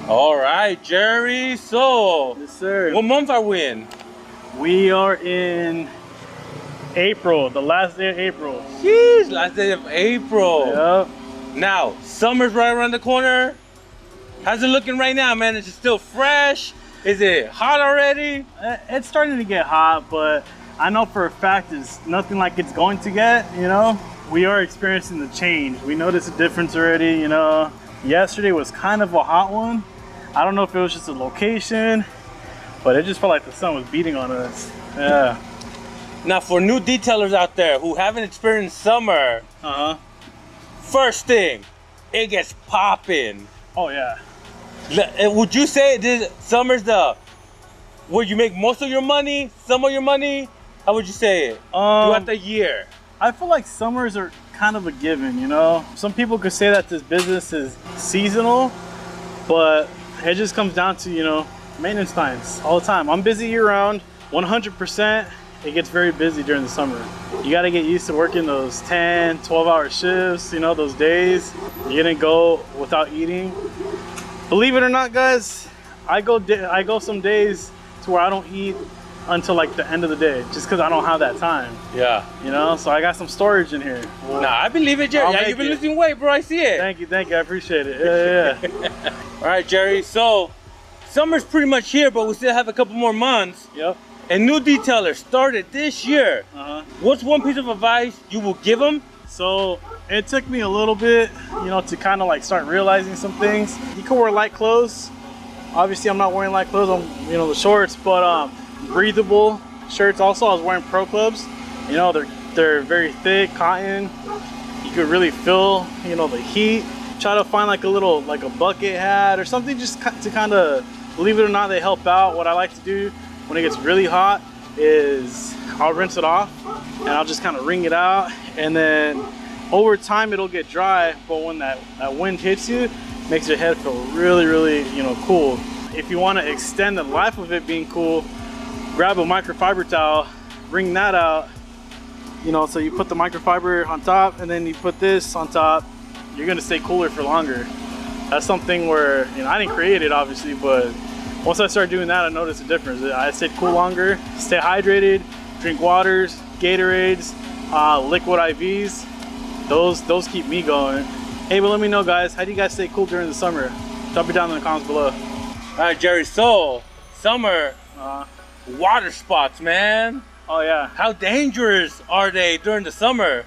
All right, Jerry. So, Yes, sir. what month are we in? We are in April, the last day of April. Jeez, last day of April. Yep. Now, summer's right around the corner. How's it looking right now, man? Is it still fresh? Is it hot already? It's starting to get hot, but I know for a fact it's nothing like it's going to get, you know? We are experiencing the change. We noticed a difference already, you know? Yesterday was kind of a hot one. I don't know if it was just a location, but it just felt like the sun was beating on us. Yeah. Now, for new detailers out there who haven't experienced summer, first thing, it gets popping. Oh, yeah. Would you say this summer's where you make most of your money, some of your money? How would you say it throughout the year? I feel like summers are kind of a given, you know? Some people could say that this business is seasonal, but it just comes down to, you know, maintenance times all the time. I'm busy year round, 100%. It gets very busy during the summer. You got to get used to working those 10, 12-hour shifts, you know, those days. You're gonna go without eating. Believe it or not, guys, I go some days to where I don't eat until like the end of the day, just because I don't have that time. Yeah. You know, so I got some storage in here. Nah, I believe it, Jerry. Yeah, you've been losing weight, bro. I see it. Thank you, I appreciate it. Yeah. All right, Jerry. So, summer's pretty much here, but we still have a couple more months. Yep. And new detailers started this year. What's one piece of advice you will give them? So it took me a little bit, you know, to kind of like start realizing some things. You can wear light clothes. Obviously, I'm not wearing light clothes. I'm, you know, the shorts, but breathable shirts. Also, I was wearing Pro Clubs. You know, they're very thick, cotton. You could really feel, you know, the heat. Try to find like a bucket hat or something just to kind of, believe it or not, they help out. What I like to do when it gets really hot is I'll rinse it off and I'll just kind of wring it out, and then over time it'll get dry, but when that wind hits you, it makes your head feel really, really, you know, cool. If you want to extend the life of it being cool, grab a microfiber towel, wring that out, you know, so you put the microfiber on top and then you put this on top, you're gonna stay cooler for longer. That's something where, you know, I didn't create it obviously, but once I started doing that, I noticed a difference. I stayed cool longer, stay hydrated, drink waters, Gatorades, liquid IVs. Those keep me going. Hey, but let me know, guys, how do you guys stay cool during the summer? Drop it down in the comments below. All right, Jerry. So, summer, water spots, man. Oh yeah. How dangerous are they during the summer?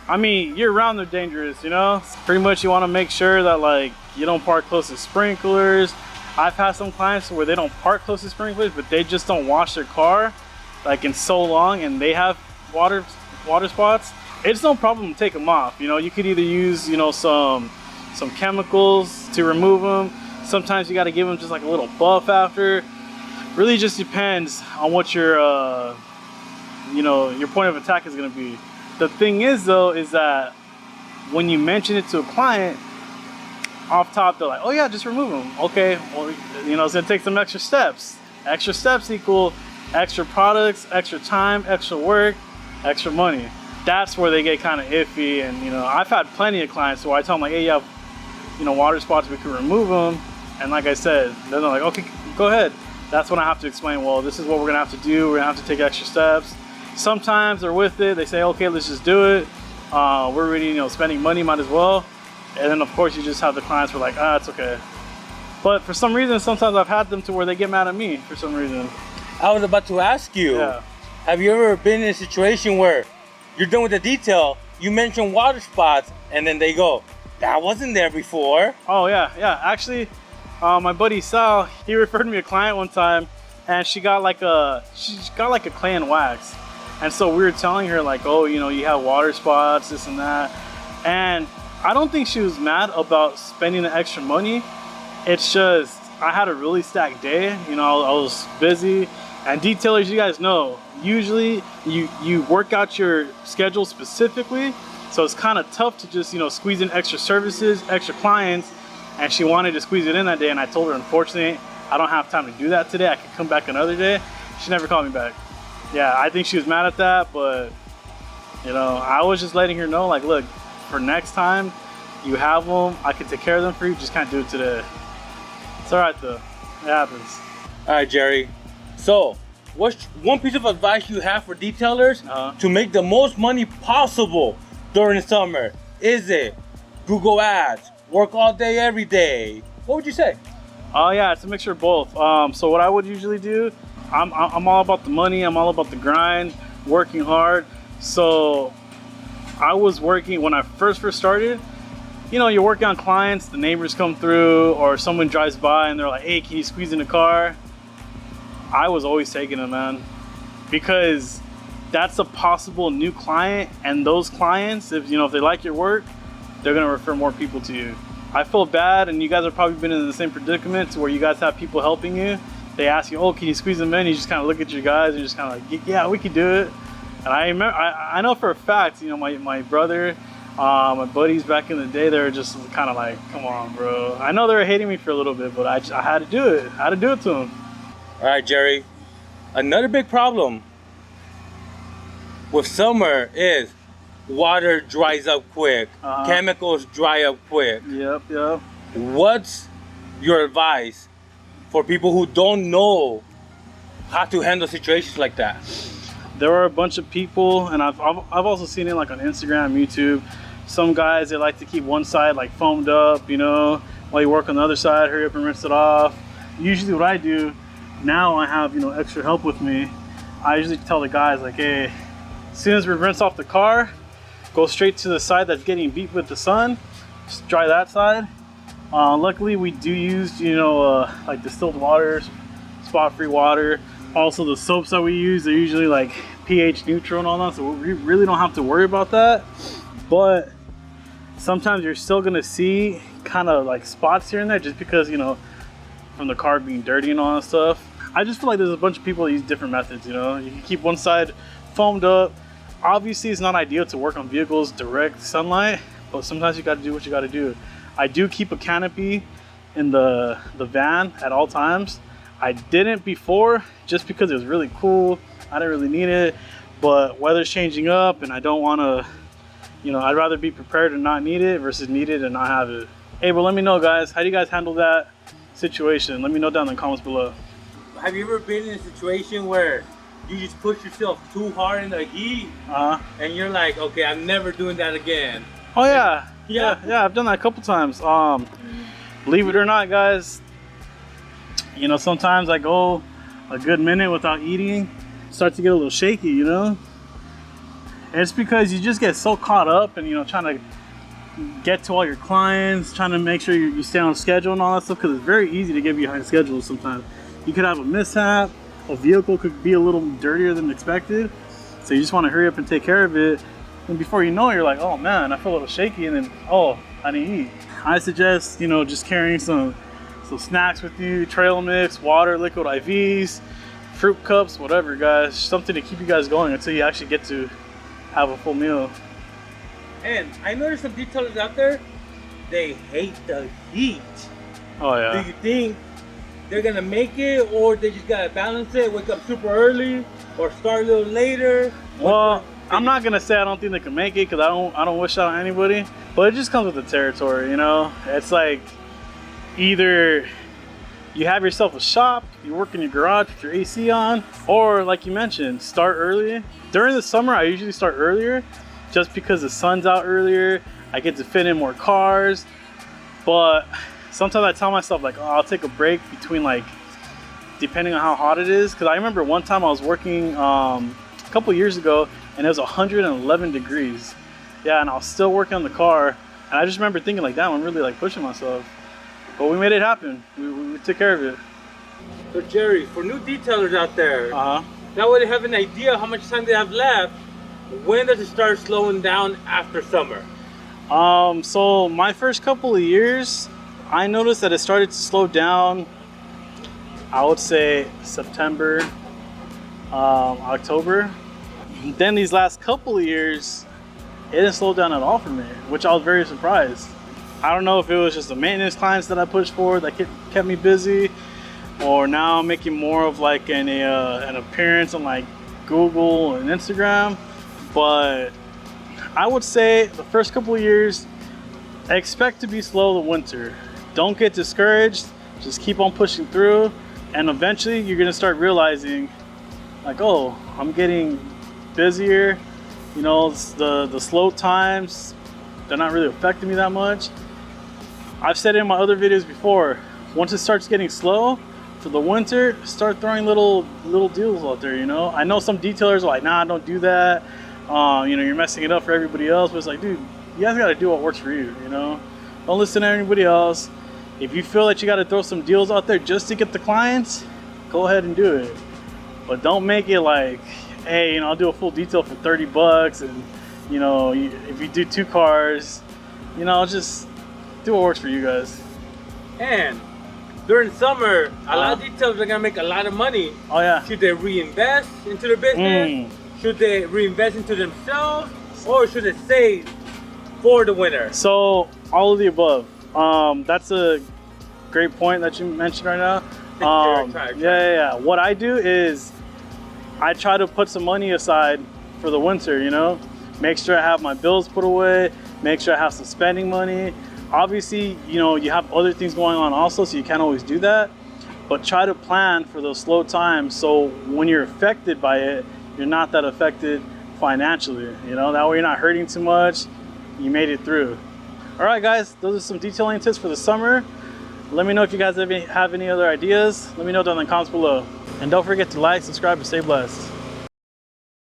I mean, year round they're dangerous, you know? Pretty much you want to make sure that like you don't park close to sprinklers. I've had some clients where they don't park close to sprinklers, but they just don't wash their car like in so long, and they have water spots. It's no problem to take them off. You know, you could either use, you know, some chemicals to remove them. Sometimes you got to give them just like a little buff after. Really just depends on what your you know, your point of attack is going to be. The thing is though, is that when you mention it to a client, off top they're like, oh yeah, just remove them. Okay, well, you know, it's gonna take some extra steps. Extra steps equal extra products, extra time, extra work, extra money. That's where they get kind of iffy. And you know, I've had plenty of clients where I tell them like, hey, you have, you know, water spots, we can remove them. And like I said, then they're like, okay, go ahead. That's when I have to explain, well, this is what we're gonna have to do. We're gonna have to take extra steps. Sometimes they're with it. They say, okay, let's just do it. We're already, you know, spending money, might as well. And then of course you just have the clients who are like, it's okay. But for some reason, sometimes I've had them to where they get mad at me for some reason. I was about to ask you, have you ever been in a situation where you're done with the detail, you mention water spots, and then they go, that wasn't there before? Oh yeah. Actually, my buddy Sal, he referred me a client one time, and she got like a clay and wax. And so we were telling her like, oh, you know, you have water spots, this and that. And I don't think she was mad about spending the extra money. It's just, I had a really stacked day. You know, I was busy. And detailers, you guys know, usually you work out your schedule specifically. So it's kind of tough to just, you know, squeeze in extra services, extra clients. And she wanted to squeeze it in that day. And I told her, unfortunately, I don't have time to do that today. I can come back another day. She never called me back. Yeah, I think she was mad at that, but you know, I was just letting her know, like, look, for next time you have them, I can take care of them for you, just can't do it today. It's all right though. It happens. All right, Jerry. So, what's one piece of advice you have for detailers to make the most money possible during the summer? Is it Google Ads, work all day, every day? What would you say? Oh yeah, it's a mixture of both. So what I would usually do, I'm all about the money. I'm all about the grind, working hard. So I was working when I first started. You know, you're working on clients, the neighbors come through, or someone drives by and they're like, "Hey, can you squeeze in the car?" I was always taking them, man, because that's a possible new client, and those clients, if they like your work, they're gonna refer more people to you. I feel bad, and you guys have probably been in the same predicament where you guys have people helping you. They ask you, "Oh, can you squeeze them in?" You just kind of look at your guys and just kind of like, "Yeah, we can do it." And I remember, I know for a fact, my brother, my buddies back in the day, they were just kind of like, "Come on, bro." I know they were hating me for a little bit, but I had to do it. I had to do it to them. All right, Jerry. Another big problem with summer is water dries up quick. Chemicals dry up quick. Yep. What's your advice for people who don't know how to handle situations like that? There are a bunch of people, and I've also seen it like on Instagram, YouTube. Some guys, they like to keep one side like foamed up, while you work on the other side, hurry up and rinse it off. Usually what I do, now I have extra help with me. I usually tell the guys like, "Hey, as soon as we rinse off the car, go straight to the side that's getting beat with the sun, just dry that side." Luckily we do use like distilled water, spot-free water. Also the soaps that we use, they're usually like pH neutral and all that, so we really don't have to worry about that. But sometimes you're still gonna see kind of like spots here and there, just because from the car being dirty and all that stuff. I just feel like there's a bunch of people that use different methods. You can keep one side foamed up. Obviously it's not ideal to work on vehicles direct sunlight, but sometimes you got to do what you got to do. I do keep a canopy in the van at all times. I didn't before, just because it was really cool. I didn't really need it, but weather's changing up and I don't want to, I'd rather be prepared and not need it versus need it and not have it. Hey, but let me know, guys, how do you guys handle that situation? Let me know down in the comments below. Have you ever been in a situation where you just push yourself too hard in the heat and you're like, "Okay, I'm never doing that again"? Oh yeah. Yeah, I've done that a couple times. Believe it or not, guys, sometimes I go a good minute without eating, start to get a little shaky, And it's because you just get so caught up and trying to get to all your clients, trying to make sure you stay on schedule and all that stuff, because it's very easy to get behind schedule sometimes. You could have a mishap, a vehicle could be a little dirtier than expected, so you just want to hurry up and take care of it. And before you know it, you're like, "Oh man, I feel a little shaky," and then, "Oh, I didn't eat." I suggest, just carrying some snacks with you, trail mix, water, liquid IVs, fruit cups, whatever, guys. Something to keep you guys going until you actually get to have a full meal. And I noticed some detailers out there, they hate the heat. Oh yeah. Do you think they're gonna make it, or they just gotta balance it, wake up super early, or start a little later? Well, I'm not gonna say I don't think they can make it, because I don't wish that on anybody, but it just comes with the territory. It's like, either you have yourself a shop, you work in your garage with your AC on, or like you mentioned, start early. During the summer I usually start earlier, just because the sun's out earlier, I get to fit in more cars. But sometimes I tell myself like, "Oh, I'll take a break between, like, depending on how hot it is." Because I remember one time I was working a couple years ago and it was 111 degrees. Yeah, and I was still working on the car, and I just remember thinking like, "Damn, I'm really like pushing myself." But we made it happen. We took care of it. So Jerry, for new detailers out there, that way they have an idea how much time they have left, when does it start slowing down after summer? So my first couple of years, I noticed that it started to slow down, I would say September, October. Then these last couple of years, it didn't slow down at all for me, which I was very surprised. I don't know if it was just the maintenance clients that I pushed for that kept me busy, or now I'm making more of like an appearance on like Google and Instagram. But I would say the first couple of years, expect to be slow the winter. Don't get discouraged. Just keep on pushing through, and eventually you're gonna start realizing, like, oh, I'm getting busier. You know, the slow times, they're not really affecting me that much. I've said it in my other videos before, once it starts getting slow for the winter, start throwing little deals out there, you know. I know some detailers are like, nah, don't do that. You know, you're messing it up for everybody else. But it's like, dude, you guys gotta do what works for you, you know. Don't listen to anybody else. If you feel that you gotta throw some deals out there just to get the clients, go ahead and do it. But don't make it like, hey, you know, I'll do a full detail for 30 bucks, and you know, if you do 2 cars, you know, just do what works for you guys. And during summer, a lot of detailers are gonna make a lot of money. Oh yeah. Should they reinvest into their business? Should they reinvest into themselves, or should they save for the winter? So all of the above. That's a great point that you mentioned right now. Yeah. What I do is I try to put some money aside for the winter, you know, make sure I have my bills put away, make sure I have some spending money. Obviously, you know, you have other things going on also, so you can't always do that, but try to plan for those slow times, so when you're affected by it, you're not that affected financially, you know, that way you're not hurting too much, you made it through. All right, guys, those are some detailing tips for the summer. Let me know if you guys have any other ideas. Let me know down in the comments below. And don't forget to like, subscribe, and stay blessed.